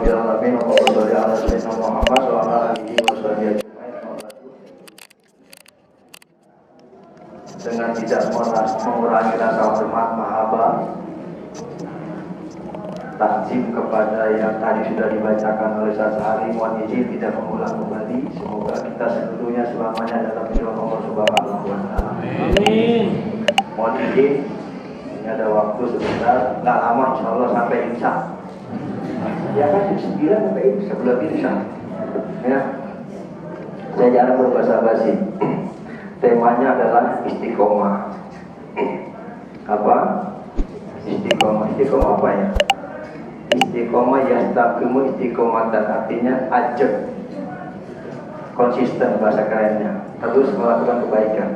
rabbil alamin wa sholli ala sayyidina Muhammad wa ala alihi wa sahbihi ajma'in. Dengan tidak mengurangi rasa hormat mahabbah, takjim kepada yang tadi sudah dibacakan oleh Ustaz Ali, mohon izin tidak mengulang kembali. Semoga kita seluruhnya selamanya dalam ridho Allah Subhanahu wa taala. Amin. Mohon izin, ini ada waktu sebentar, nggak lama insyaallah sampai insya. Ya kan jam 9 sampai sebelum insya. Ya. Saya jarang berbahasa basi. Temanya adalah istiqomah. Apa? Istiqomah. Istiqomah apa ya? Istiqomah yastaqimu istiqomatan, artinya ajak, konsisten bahasa kerennya, terus melakukan kebaikan.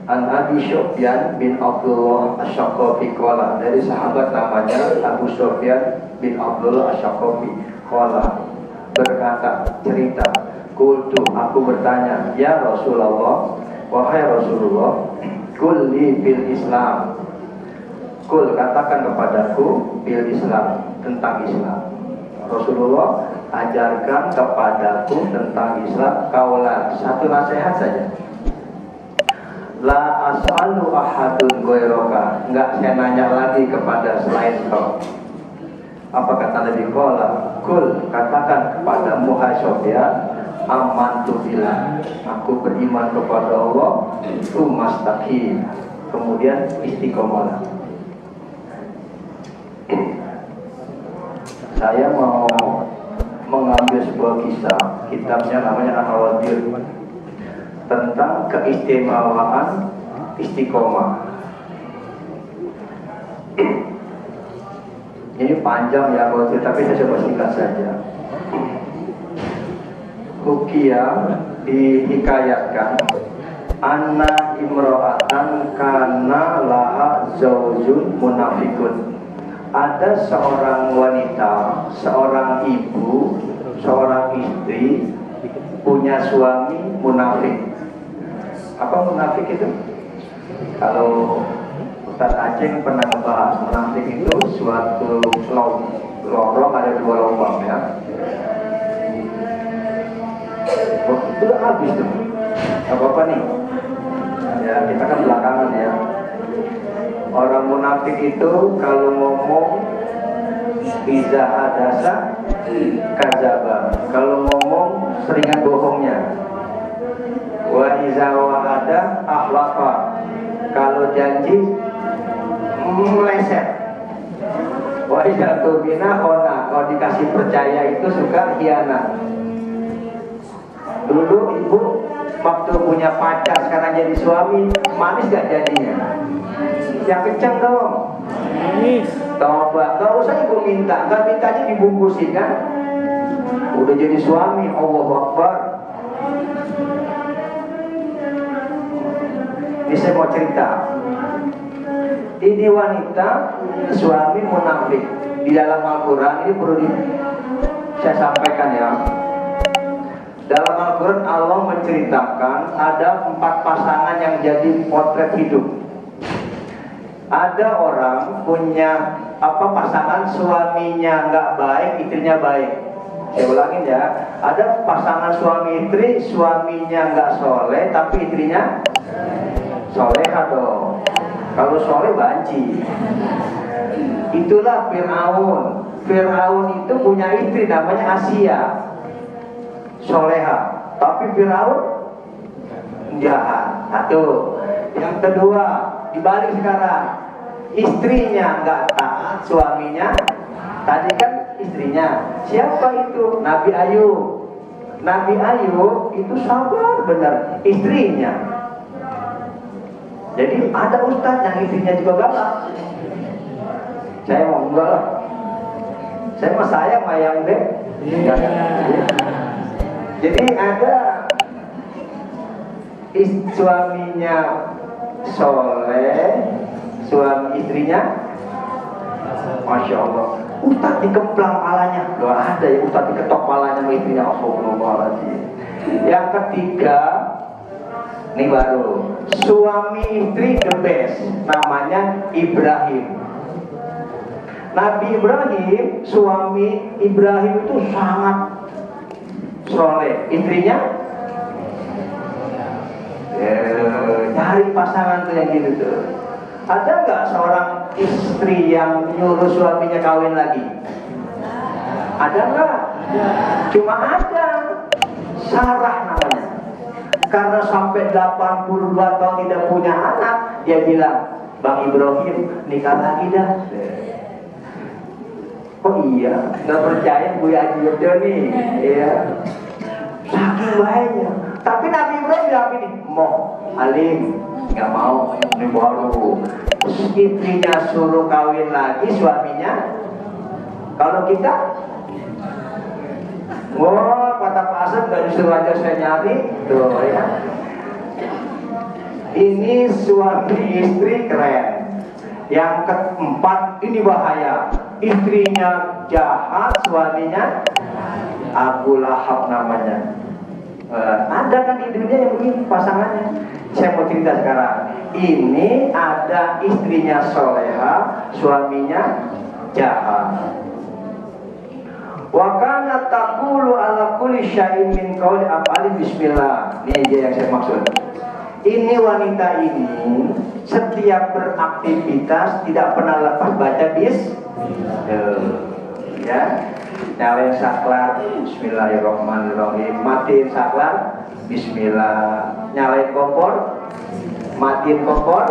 An Abi Sufyan bin Abdullah Asy-Syaqafi qala, dari sahabat namanya Abu Sufyan bin Abdullah Asy-Syaqafi qala, berkata, cerita, qultu, aku bertanya, ya Rasulullah, wahai Rasulullah, qul li bil Islam, qul, katakan kepadaku bil Islam, tentang Islam. Rasulullah ajarkan kepadaku tentang Islam kaulan, satu nasihat saja. La as'alu ahadun ghairaka, enggak saya nanya lagi kepada selain kau. Apa kata Nabi? Qala qul, katakan kepada Muhasyofia, amantu billah, aku beriman kepada Allah, tsumastaqim, kemudian istiqomah. Saya mau mengambil sebuah kisah, kitabnya namanya An-Nawadir, tentang keistimewaan istiqomah. Ini panjang ya kalau tapi saya coba singkat saja. Ruqyah dihikayatkan, anna imro'atan kana laha zaujun munafikun. Ada seorang wanita, seorang ibu, seorang istri punya suami munafik. Apa munafik itu? Kalau Ustaz Aceh pernah membahas, munafik itu suatu lorong ada dua lubang ya. Itu habis tuh. Gak apa-apa nih. Ya kita kan belakangan ya. Orang munafik itu kalau ngomong iza hadasa kadzaba, kalau ngomong seringan bohongnya. Wa iza wa'ada akhlafa, kalau janji meleset. Wa iza tubina khona, kalau dikasih percaya itu suka khianat. Dulu ibu waktu punya pacar, sekarang jadi suami, manis gak jadinya? Yang kencang dong. Tobat, gak usah ibu minta, gak minta aja dibungkusin kan. Udah jadi suami, Allahu Akbar. Ini saya mau cerita. Ini wanita, suami munafik. Di dalam Al-Quran ini perlu saya sampaikan ya. Dalam Al-Quran Allah menceritakan ada 4 pasangan yang jadi potret hidup. Ada orang punya pasangan, suaminya nggak baik, istrinya baik. Saya ulangin ya, ada pasangan suami istri, suaminya nggak soleh, tapi istrinya soleha dong. Kalau soleh banci. Itulah Fir'aun. Fir'aun itu punya istri namanya Asia, soleha, tapi Fir'aun jahat. Satu. Yang kedua, dibalik sekarang, istrinya nggak taat, suaminya tadi kan istrinya. Siapa itu? Nabi Ayub. Nabi Ayub itu sabar benar, istrinya. Jadi ada ustaz yang istrinya juga galak. Saya mau enggak lah. Saya mah sayang mayang deh. Jadi ada suaminya soleh, suami istrinya Masya Allah, ustaz dikemplang palanya. Gak ada ya ustaz diketok palanya sama istrinya. Astagfirullahaladzim. Yang ketiga, ini baru, suami istri the best, namanya Ibrahim. Nabi Ibrahim, suami Ibrahim itu sangat soleh. Istrinya cari pasangan tuh yang gitu tuh. Ada nggak seorang istri yang nyuruh suaminya kawin lagi? Ada nggak? Cuma ada Sarah namanya. Karena sampai 82 tahun tidak punya anak, dia bilang, Bang Ibrahim nikah lagi dah. Oh iya, nggak percaya Bu Haji Yodo nih, ya. Saking baiknya. Tapi Nabi Ibrahim bilang ini, mau alim, nggak mau, ini baru. Istrinya suruh kawin lagi, suaminya. Kalau kita, wah, kata Pak Asep nggak disuruh aja saya nyari, tuh ya. Ini suami istri keren. Yang keempat ini bahaya. Istrinya jahat, suaminya Abu Lahab namanya. Ada kan di dunia yang begini pasangannya. Saya mau cerita sekarang. Ini ada istrinya soleha, suaminya jahat. Wa kana taqulu ala kulli syai'in min qauli af'ali bismillah. Ini aja yang saya maksud. Ini wanita ini setiap beraktivitas tidak pernah lepas baca ya. Nyalain saklar, bismillahirrahmanirrahim. Matiin saklar, bismillah. Nyalain kompor, matiin kompor.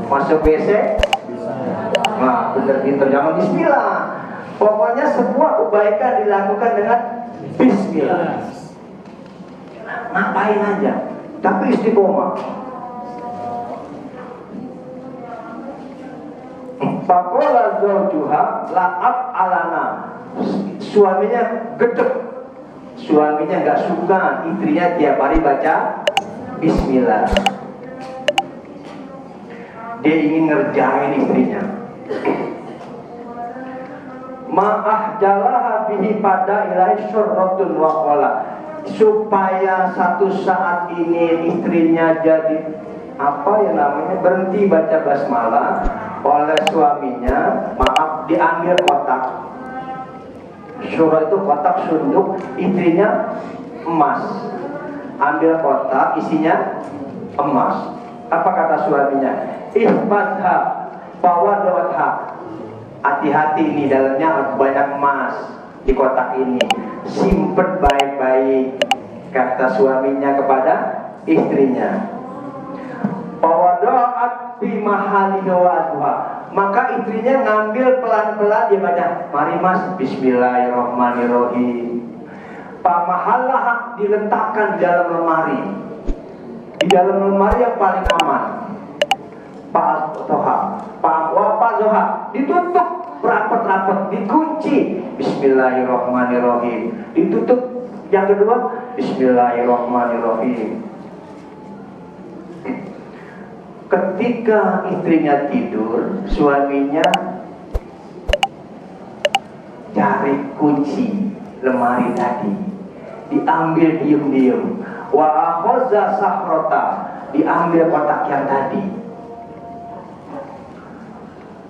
Masuk WC, nah pinter-pinter jangan bismillah. Pokoknya semua kebaikan dilakukan dengan bismillah. Ngapain aja, tapi istiqomah. Faqala zawjuha la'ab alana. Suaminya gedek. Suaminya nggak suka istrinya tiap hari baca bismillah. Dia ingin ngerjain istrinya. Ma'ah jalaha bihi pada ilahi syurratun wa qala. Supaya satu saat ini istrinya jadi apa ya namanya, berhenti baca basmalah oleh suaminya, maaf, diambil kotak. Surah itu kotak sunduk, istrinya emas. Ambil kotak isinya emas. Apa kata suaminya? Ihfadha fawadawatha. Hati-hati, ini dalamnya banyak emas di kotak ini. Simpen baik-baik, kata suaminya kepada istrinya. Fawada'at fi mahalihi wa. Maka istrinya ngambil pelan-pelan, dia baca, mari mas, bismillahirrahmanirrahim. Pamahalah diletakkan di dalam lemari. Di dalam lemari yang paling aman. Pak Zoha ditutup rapat-rapat, dikunci, bismillahirrahmanirrahim. Ditutup yang kedua, bismillahirrahmanirrahim. Ketika istrinya tidur, suaminya cari kunci lemari tadi, diambil diem-diem. Wa akhoza sahrota, diambil kotak yang tadi.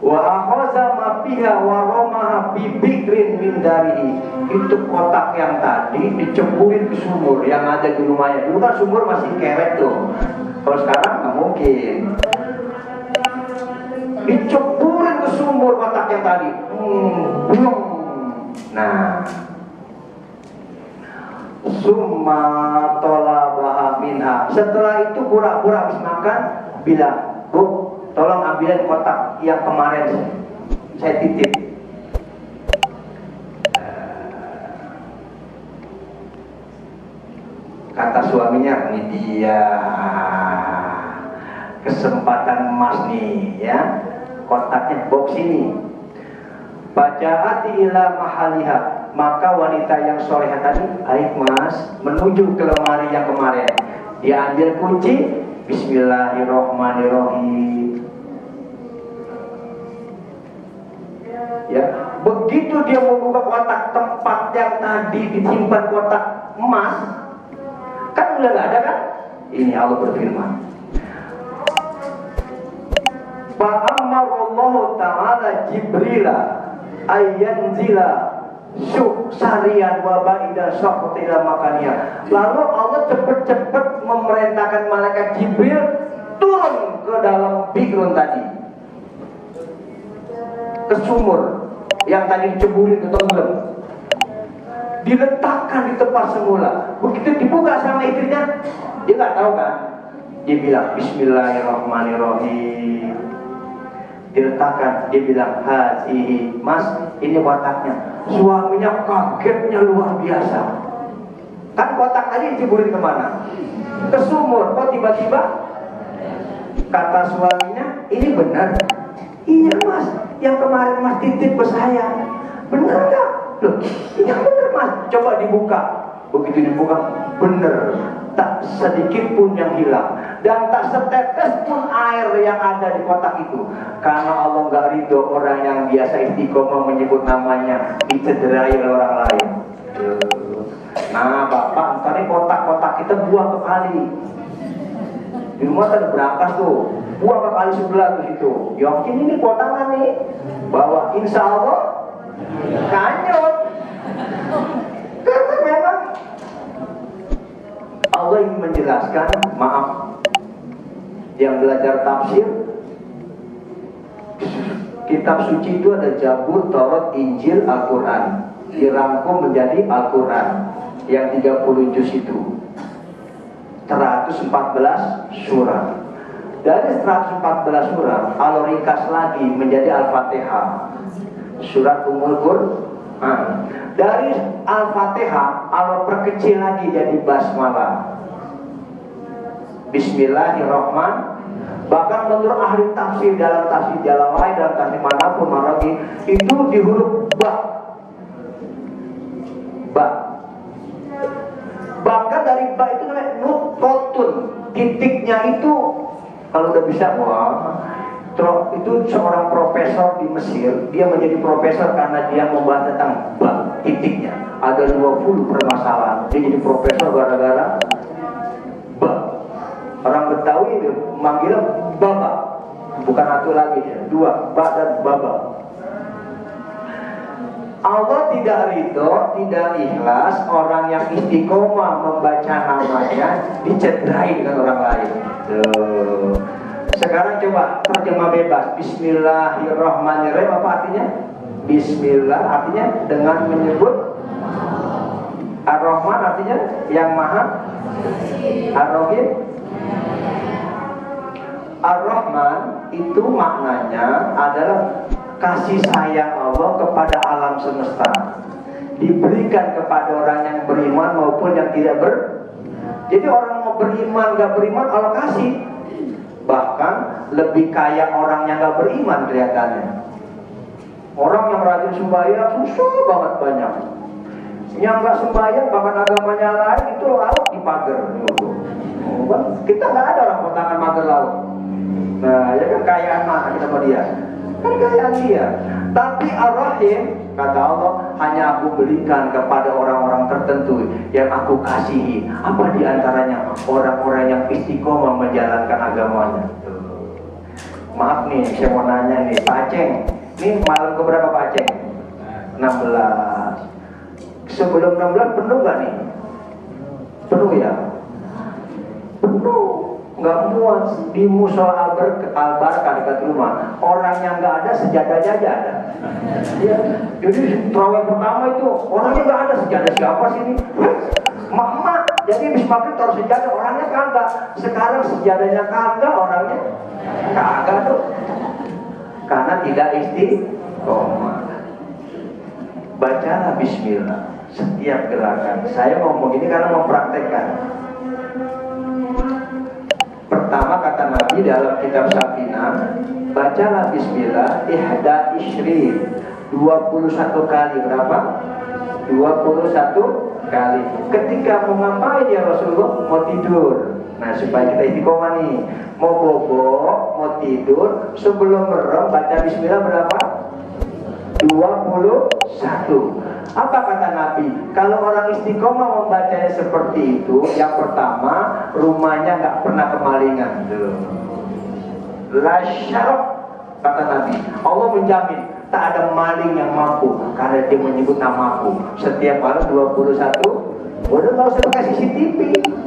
Wa akhoza mafiha wa romaha bibikrin min dari. Itu kotak yang tadi dicemburin ke sumur yang ada di rumahnya. Dulu kan sumur masih keret tuh. Kalau sekarang nggak mungkin. Diceburin ke sumur kotak yang tadi. Nah, summa tolabaha minha. Setelah itu pura-pura habis makan, bilang, Bu, tolong ambilin kotak yang kemarin saya titip. Kata suaminya, ini dia kesempatan emas nih ya. Kotaknya box ini. Baja'ati ila mahaliha. Maka wanita yang solehah tadi, baik mas, menuju ke lemari yang kemarin. Dia ambil kunci, bismillahirrahmanirrahim. Ya, begitu dia membuka kotak tempat yang tadi disimpan kotak emas, kan udah nggak ada kan? Ini Allah berfirman. Fa'amarallahu ta'ala Jibrila ayyanzila sarian wa ba'ida saqata ila makaniya. Lalu Allah cepat-cepat memerintahkan malaikat Jibril turun ke dalam bikrun tadi, ke sumur yang tadi diceburin ke tenggelam, diletakkan di tempat semula. Begitu dibuka sama istrinya, dia nggak tahu kan, dia bilang Bismillahirrahmanirrahim. Diletakkan, dia bilang hazihi, mas ini kotaknya. Suaminya kagetnya luar biasa. Kan kotak tadi diceburin kemana? Ke sumur. Kok tiba-tiba kata suaminya, ini benar? Iya mas, yang kemarin mas titip ke saya. Benar nggak? Loh, ini benar mas. Coba dibuka. Begitu dibuka, benar. Tak sedikit pun yang hilang, dan tak setetes pun air yang ada di kotak itu. Karena Allah nggak ridho orang yang biasa istiqomah menyebut namanya dicederai oleh orang lain. Nah bapak, ntar ini kotak-kotak kita buang ke kali. Di rumah ada berangkas tuh, buang ke kali sebelah tuh situ. Yakin ini kotakan nih, bahwa insya Allah kanyut. Karena memang Allah ingin menjelaskan, maaf, yang belajar tafsir, kitab suci itu ada Zabur, Taurat, Injil, Al-Quran, dirangkum menjadi Al-Quran yang 30 juz itu, 114 surah. Dari 114 surah, Allah ringkas lagi menjadi Al-Fatihah, surat Ummul Quran. Dari Al-Fatihah Allah perkecil lagi jadi basmalah, Bismillahirrahmanirrahim. Bahkan menurut ahli tafsir, dalam tafsir jalan lain, dalam tafsir manapun lagi, itu di huruf ba. Bahkan dari ba itu namanya nutqatun, titiknya itu kalau udah bisa, wah, itu seorang profesor di Mesir, dia menjadi profesor karena dia membahas tentang ba, titiknya. Ada 20 permasalahan, dia jadi profesor gara-gara ba. Orang Betawi manggilnya baba, bukan satu lagi ya, dua, ba dan baba. Allah tidak ridho, tidak ikhlas orang yang istiqomah membaca namanya dicederai dengan orang lain. Sekarang coba terjemah bebas. Bismillahirrahmanirrahim apa artinya? Bismillah artinya dengan menyebut. Ar-Rahman artinya yang maha. Ar-Rahim. Ar-Rahman itu maknanya adalah kasih sayang Allah kepada alam semesta, diberikan kepada orang yang beriman maupun yang tidak Jadi orang mau beriman gak beriman Allah kasih. Bahkan lebih kaya orang yang gak beriman kelihatannya. Orang yang rajin sembahyang susah banget banyak. Yang gak sembahyang bahkan agamanya lain itu laut dipager. Kita gak ada orang kotakan mager laut. Nah ya kan kayaan mana kita sama dia? Kan kayaan dia. Tapi Ar-Rahim kata Allah, hanya aku berikan kepada orang-orang tertentu yang aku kasihi. Apa diantaranya? Orang-orang yang istiqomah menjalankan agamanya. Maaf nih, saya mau nanya nih, Pak Aceng. Ini malam keberapa Pak Aceng? 16. Sebelum 16 penuh gak nih? Penuh ya? Penuh. Nggak muat di musola Al-Barkah dekat rumah. Orang yang nggak ada sejadahnya aja ada. Ya, jadi terawih pertama itu orangnya nggak ada, sejadah siapa sih ini? Mama, jadi habis maghrib taruh sejadah, orangnya kagak. Sekarang sejadahnya kagak, orangnya kagak tuh. Karena tidak istiqomah. Bacalah Bismillah setiap gerakan. Saya ngomong ini karena mempraktekkan. Pertama kata Nabi dalam kitab Safinah, bacalah Bismillah ihda isyrin 21 kali. Berapa? 21 kali. Ketika mau ngapain ya Rasulullah? Mau tidur. Nah supaya kita istiqomah nih, mau bobo, mau tidur, sebelum merem baca Bismillah berapa? 21. Apa kata Nabi? Kalau orang istiqomah membacanya seperti itu, yang pertama rumahnya nggak pernah kemalingan. La syarab, kata Nabi. Allah menjamin tak ada maling yang mampu karena dia menyebut namaku. Setiap malam 21, udah nggak usah pakai CCTV,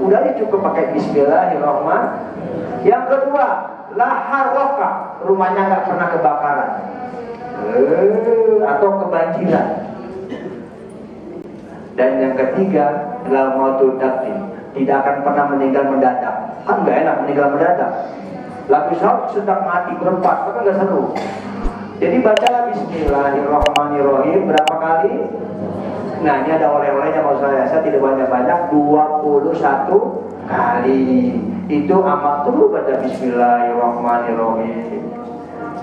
udah aja cukup pakai Bismillahirrahmanirrahim. Yang kedua, la harroka, rumahnya nggak pernah kebakaran atau kebanjiran. Dan yang ketiga, la mautu daktin, tidak akan pernah meninggal mendadak. Kan nggak enak meninggal mendadak. Lagi sedang mati berempat, maka nggak seru. Jadi bacalah Bismillahirrahmanirrahim berapa kali? Nah, ini ada oleh-olehnya maksud saya tidak banyak-banyak, 21 kali. Itu amat terus baca Bismillahirrahmanirrahim.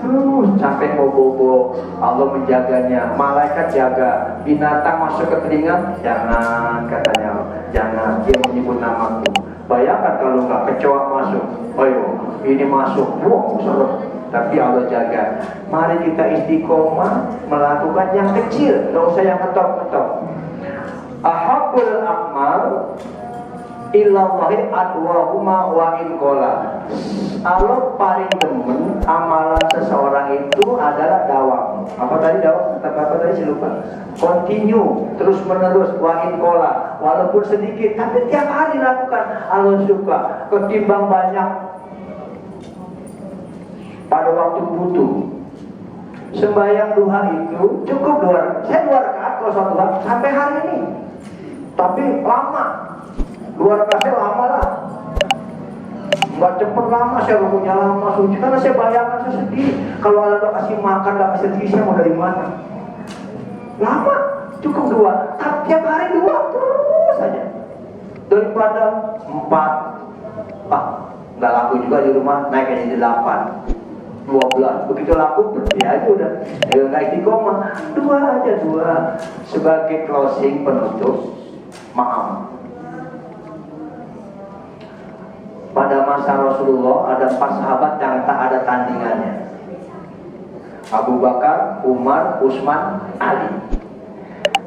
Terus sampai mau bobo, Allah menjaganya, malaikat jaga, binatang masuk ke telinga, jangan katanya, jangan, dia menyebut namaku. Bayangkan kalau nggak, kecoa masuk, ayo ini masuk, wow, serem. Tapi Allah jaga. Mari kita istiqomah melakukan yang kecil, nggak usah yang ketok-ketok. Ahabul akmal illallahi adwahuma wa in qala. Allah paling demen amalan seseorang itu adalah dawam. Apa tadi dawam? Apa tadi saya lupa. Continue, terus menerus, wa in qala. Walaupun sedikit, tapi tiap hari lakukan. Allah suka. Ketimbang banyak pada waktu butuh. Sembahyang duha itu cukup 2 rakaat. Saya 2 rakaat kalau sholat duha sampai hari ini. Tapi lama. 2 rakaat lama lah. Nggak cepet lama, saya rukunya lama suci. Karena saya bayangkan saya sedih. Kalau Allah kasih makan, nggak kasih rezeki, saya mau dari mana? Lama, cukup 2. Tiap hari 2 terus saja. Daripada 4. Nggak laku juga di rumah, naik jadi 8. 12, begitu laku berhenti aja udah, nggak istiqomah. 2 aja, 2 sebagai closing penutup. Maaf, pada masa Rasulullah ada 4 sahabat yang tak ada tandingannya. Abu Bakar, Umar, Utsman, Ali.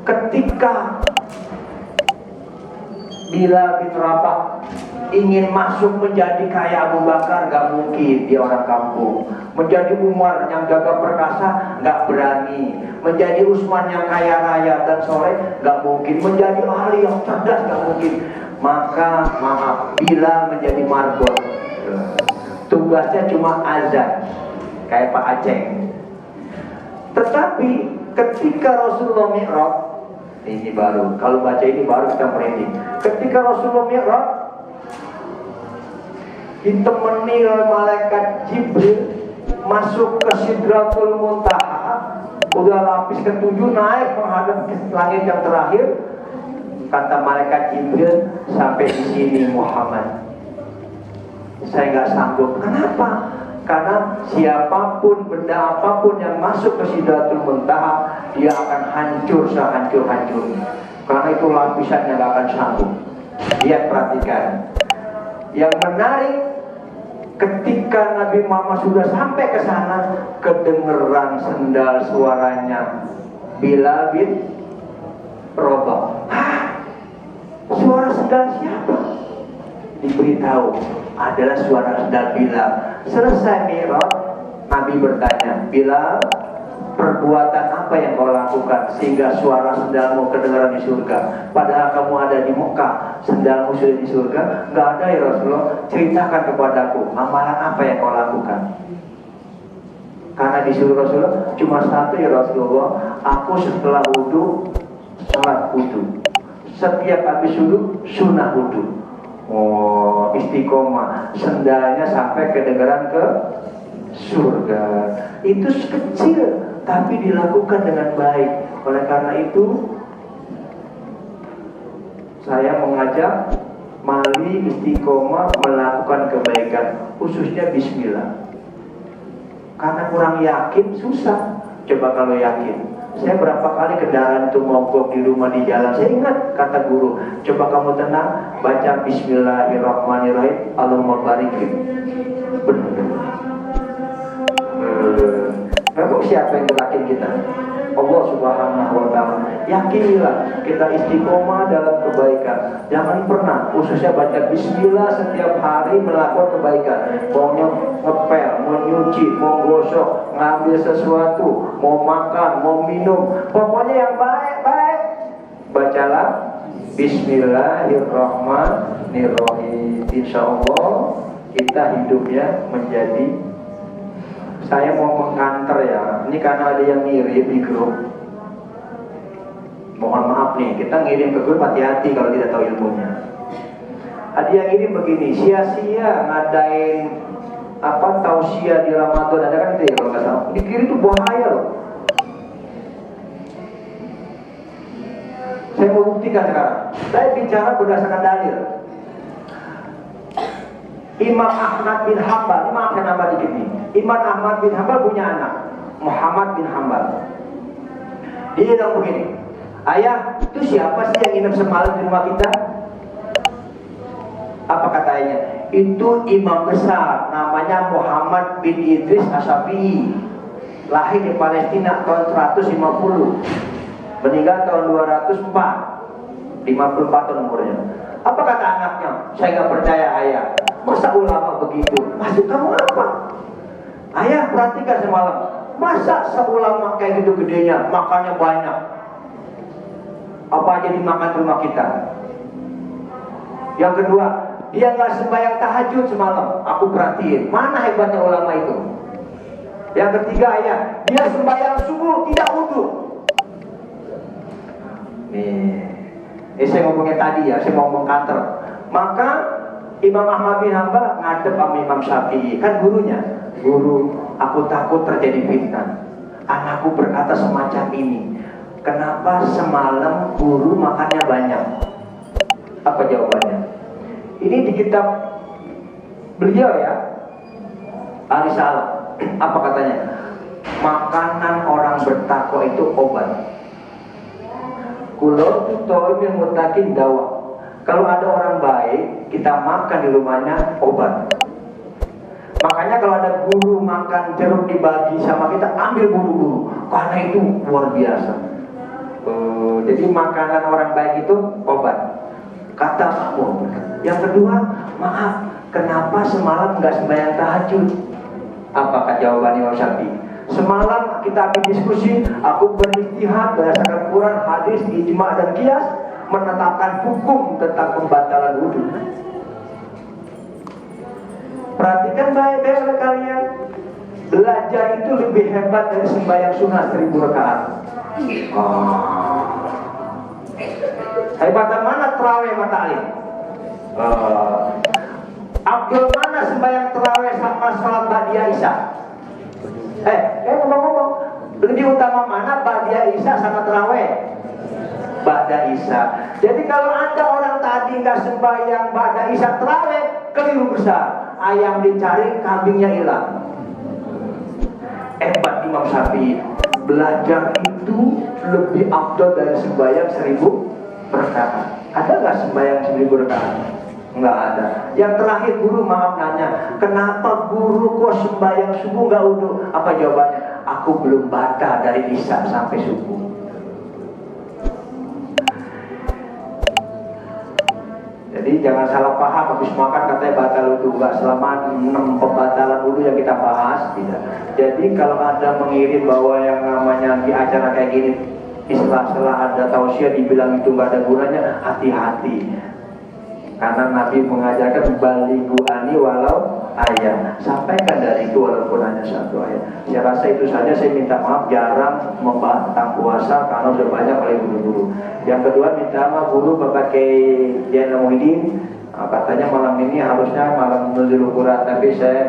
Ketika Bilal bin Rabah ingin masuk menjadi kayak Abu Bakar, gak mungkin, dia orang kampung. Menjadi Umar yang gagah perkasa, gak berani. Menjadi Utsman yang kaya raya dan soleh, gak mungkin. Menjadi Ali yang cerdas, gak mungkin. Maka maaf, Bilal menjadi marbot. Tugasnya cuma azan, kayak Pak Aceh. Tetapi ketika Rasulullah Mi'raj, ini baru, kalau baca ini baru kita merinding. Ketika Rasulullah Mi'raj ditemani oleh malaikat Jibril masuk ke Sidratul Muntaha, udah lapis ke-7 naik menghadap ke langit yang terakhir. Kata malaikat Jibril, sampai di sini Muhammad, saya nggak sanggup. Kenapa? Karena siapapun, benda apapun yang masuk ke Sidratul Muntaha, dia akan hancur sehancur-hancurnya. Karena itu lapisannya nggak akan sanggup. Lihat, perhatikan. Yang menarik, ketika Nabi Muhammad sudah sampai ke sana, kedengeran sendal suaranya Bilal bin Rabah. Suara sendal siapa? Diberitahu adalah suara sendal Bilal. Selesai Mi'raj, Nabi bertanya, Bilal, perbuatan apa yang kau lakukan sehingga suara sendalmu kedengaran di surga? Padahal kamu ada di Mekah, sendalmu sudah di surga. Gak ada ya Rasulullah. Ceritakan kepadaku, amalan apa yang kau lakukan? Karena disuruh Rasulullah cuma satu ya Rasulullah. Aku setelah wudhu, salat wudhu. Setiap habis wudhu, sunnah wudhu. Oh, istiqomah. Sendalnya sampai kedengaran ke surga. Itu kecil, tapi dilakukan dengan baik. Oleh karena itu, saya mengajak mari istiqomah melakukan kebaikan, khususnya bismillah. Karena kurang yakin susah. Coba kalau yakin. Saya berapa kali kendaraan itu mogok di rumah, di jalan, saya ingat kata guru, coba kamu tenang, baca Bismillahirrahmanirrahim, Allahumma barikin. Benar. Siapa yang gerakin kita? Allah Subhanahu wa Ta'ala. Yakinilah kita istiqomah dalam kebaikan. Jangan pernah, khususnya baca bismillah setiap hari melakukan kebaikan. Mau ngepel, mau nyuci, mau gosok, ngambil sesuatu, mau makan, mau minum, pokoknya yang baik-baik. Bacalah Bismillahirrahmanirrahim. Insya Allah kita hidupnya menjadi. Saya mau mengkanter ya. Ini karena ada yang ngirim di grup. Mohon maaf nih, kita ngirim ke grup hati-hati kalau tidak tahu ilmunya. Ada yang ngirim begini, sia-sia ngadain tausiah di Ramadan. Ada kan itu ya kalau nggak salah. Dikirim itu bahaya loh. Saya mau buktikan sekarang. Saya bicara berdasarkan dalil. Imam Ahmad bin Hanbal, maaf saya nambah dikit nih. Imam Ahmad bin Hanbal punya anak, Muhammad bin Hanbal. Dia bilang begini, ayah, itu siapa sih yang nginep semalam di rumah kita? Apa katanya? Itu imam besar, namanya Muhammad bin Idris Asy-Syafi'i. Lahir di Palestina tahun 150. Meninggal tahun 204, 54 tahun umurnya. Apa kata anaknya? Saya nggak percaya ayah. Masa ulama begitu? Maksud kamu apa? Ayah perhatikan semalam. Masa seulama kayak gitu gedenya, makannya banyak. Apa aja dimakan di rumah kita? Yang kedua, dia nggak sembahyang tahajud semalam. Aku perhatiin, mana hebatnya ulama itu. Yang ketiga, ayah, dia sembahyang subuh tidak wudu. Nih, saya ngomongnya tadi ya, saya mau mengkanter. Maka Imam Ahmad bin Hanbal ngadep sama Imam Syafi'i, kan gurunya. Guru, aku takut terjadi fitnah. Anakku berkata semacam ini. Kenapa semalam guru makannya banyak? Apa jawabannya? Ini di kitab beliau ya, Ar-Risalah. Apa katanya? Makanan orang bertakwa itu obat. Kulo tu to'ibin mutakin dawa. Kalau ada orang baik, kita makan di rumahnya obat. Makanya kalau ada guru makan jeruk dibagi sama kita, ambil buru-buru. Karena itu luar biasa. Jadi makanan orang baik itu obat. Kata aku. Yang kedua, maaf, kenapa semalam nggak sembahyang tahajud? Apakah jawabannya Imam Syafi'i? Semalam kita habis diskusi, aku berijtihad berdasarkan Quran, hadis, ijma dan qiyas, menetapkan hukum tentang pembatalan wudu. Perhatikan baik-baik oleh kalian. Belajar itu lebih hebat dari sembahyang sunnah 1000 rakaat. Hebatan mana terawih mata alim? Abdul mana sembahyang terawih sama sholat ba'diyah isya? Ngomong-ngomong, lebih utama mana ba'diyah isya sama terawih? Ba'da isya. Jadi kalau ada orang tadi nggak sembahyang ba'da isya terawih, keliru besar. Ayam dicari, kambingnya hilang. Hebat Imam Syafi'i. Belajar itu lebih afdal dari sembahyang 1000 rakaat. Ada nggak sembahyang 1000 rakaat? Nggak ada. Yang terakhir guru maaf nanya, kenapa guru kok sembahyang subuh nggak wudu? Apa jawabannya? Aku belum baca dari isya sampai subuh. Jadi jangan salah paham, habis makan katanya batal wudu. Enggak, selama 6 pembatalan wudu yang kita bahas tidak. Jadi kalau ada mengirim bahwa yang namanya di acara kayak gini istilah-istilah ada tausiah dibilang itu nggak ada gunanya, hati-hati. Karena Nabi mengajarkan balighu ani walau ayat. Sampaikan dari itu walaupun hanya 1 ayat. Saya rasa itu saja. Saya minta maaf jarang membahas tentang puasa karena sudah banyak oleh guru-guru. Yang kedua, minta maaf guru Bapak Kiai Dian Muhyiddin. Katanya malam ini harusnya malam Nuzul Quran, tapi saya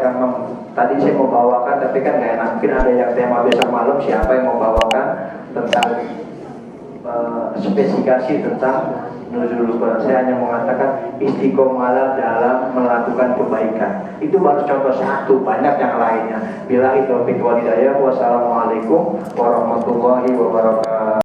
tadi saya mau bawakan, tapi kan nggak enak. Mungkin ada yang tema besok malam, siapa yang mau bawakan tentang spesifikasi tentang Nuzul Quran. Saya hanya mengatakan istiqomah dalam melakukan kebaikan. Itu baru contoh satu, banyak yang lainnya. Billahi taufiq wal hidayah. Wassalamualaikum warahmatullahi wabarakatuh.